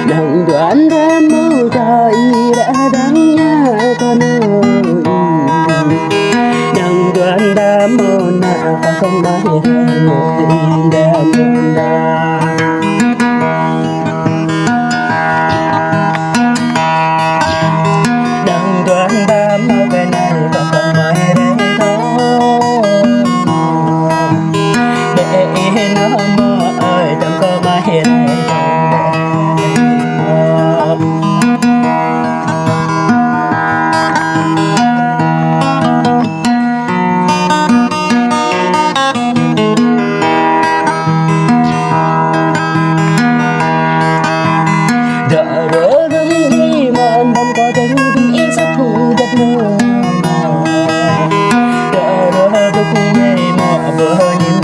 đừng đoán ra mưu trời đã đáng nhớ con ơi, đừng đoán ra mưu nào không ai người đã buồn đau. Đừng đoán ra mưu cái này không ai đây thôi, để nó mơ ơi chẳng có mai đây. Rỡ rưng đi mà anh không có đánh vì sắc hùng đất mơ, rỡ rưng đi mà vừa nhìn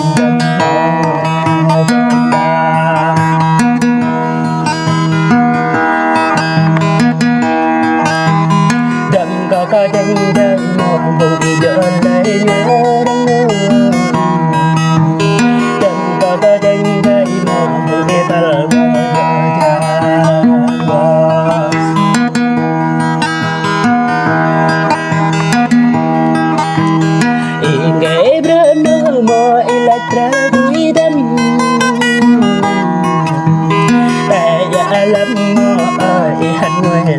đâm đâm có đánh đây một bụng đỡ lấy nhớ đắng ngơ, đâm có đánh đây một bụng nghe ta lỡ nghe bữa nữa mọi lại ra vui đâm tại dạ lắm ơi hạnh người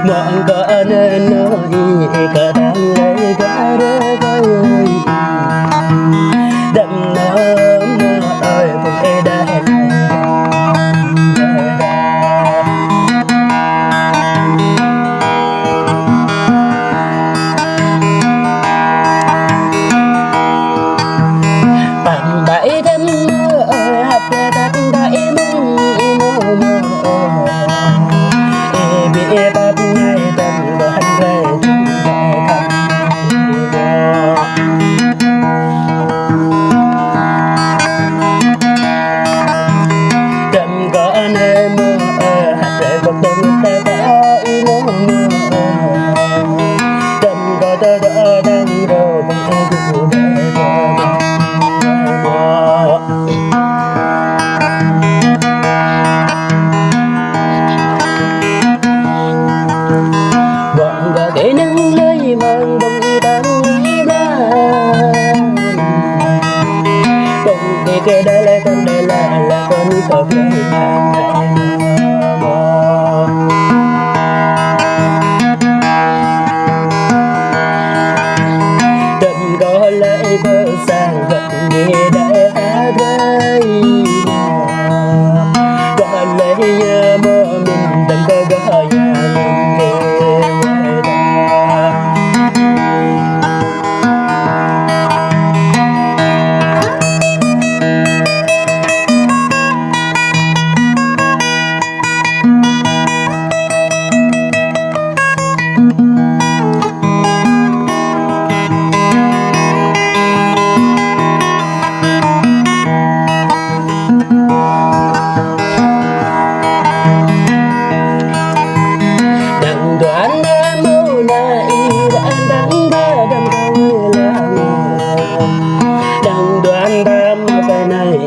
mong có nên nói cả đang lấy cả đứa coi đâm nó ơi cũng e đã hẹn bảy đêm mơ hạt tắt đại mong mơ bị bắt ngay tầm đoạn về trầm có nơi mơ hạt rễ bọc đêm ta đã mơ trầm có tơ đỡ đang rồi bằng e đủ để để nâng lấy mang bông y đang nghĩ ra bông đi kia đây là con đây là con có về đừng có lấy vợ sang gần đi để hát đây có lấy nhớ mơ mình đừng có gọi đoán ra mưu này đã đáng ba đâm đau lòng đừng đoán ra mưu cái này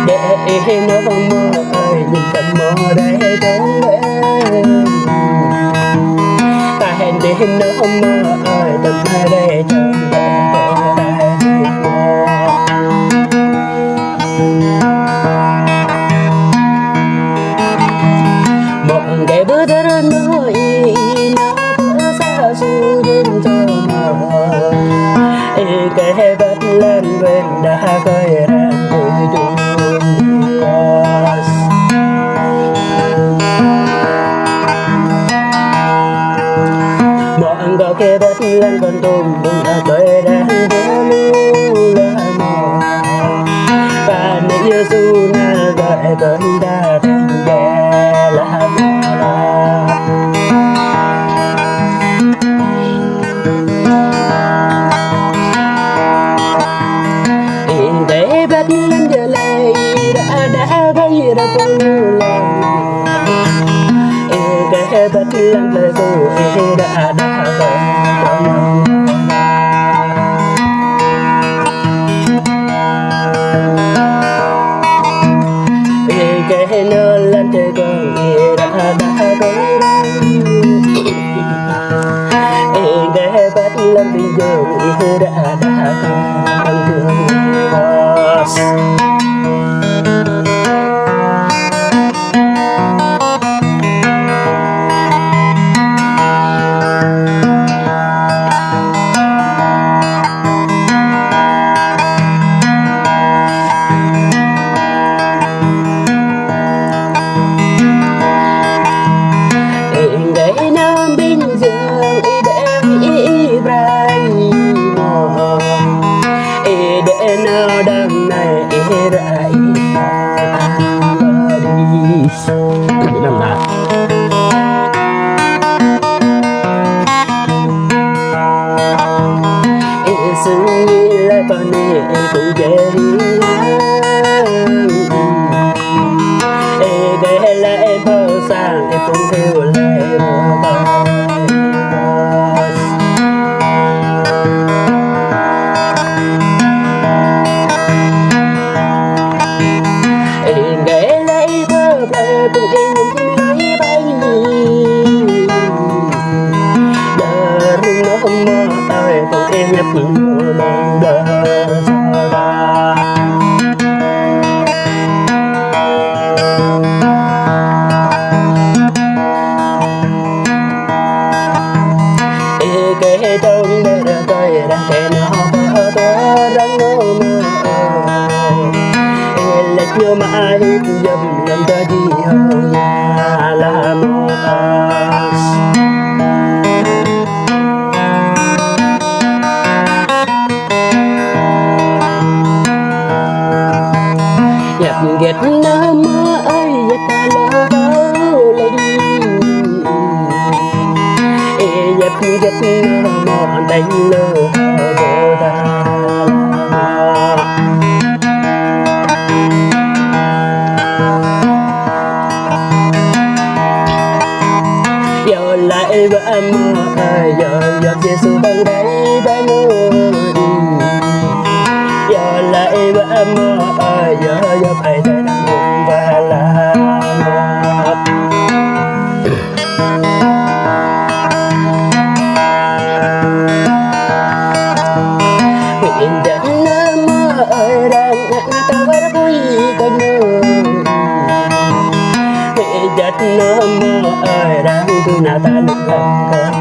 đã để nó mơ ơi nhìn tận mơ đây trốn em ta hẹn để nó mơ ơi tận đây trốn mộng cái bữa thơ nói nó bữa xa xu đến cho mơ cái bất lên bên đã khơi ra từ chung mộng có cái bất lên con tôm đừng đã khơi ra vô lưu là mơ và nếu như su na gọi cơn đã thành bè là in để bắt lên giờ lại đã bay ra bông lòng cái bất lăng lời cô đã về cái nơi lên trời con đã về cái bất lăng tình yêu đã con thương boss nào đêm nay rải đi năm nào xứng như lại con này cũng dễ để lại bao sang để cũng theo lại cùng em nhung lối bay đời nó không mơ ai cùng em nhấp nhung lòng đời cái trong đây là tôi đang kể nó có tôi đang ngô mơ lệch vô mãi dầm làm ta đi hồng nhà là một dập ghét nó mơ ơi dập ta lỡ lấy đi dập ghét nó mơ đánh lỡ vô ta lại vợ mơ giờ Giêsu bằng đây bên giờ lại vợ mơ giờ phải thấy đang buồn và là một hiện đến mơ đang ta với vui cái nơi giật nó mơ đang tu nào ta lúc làm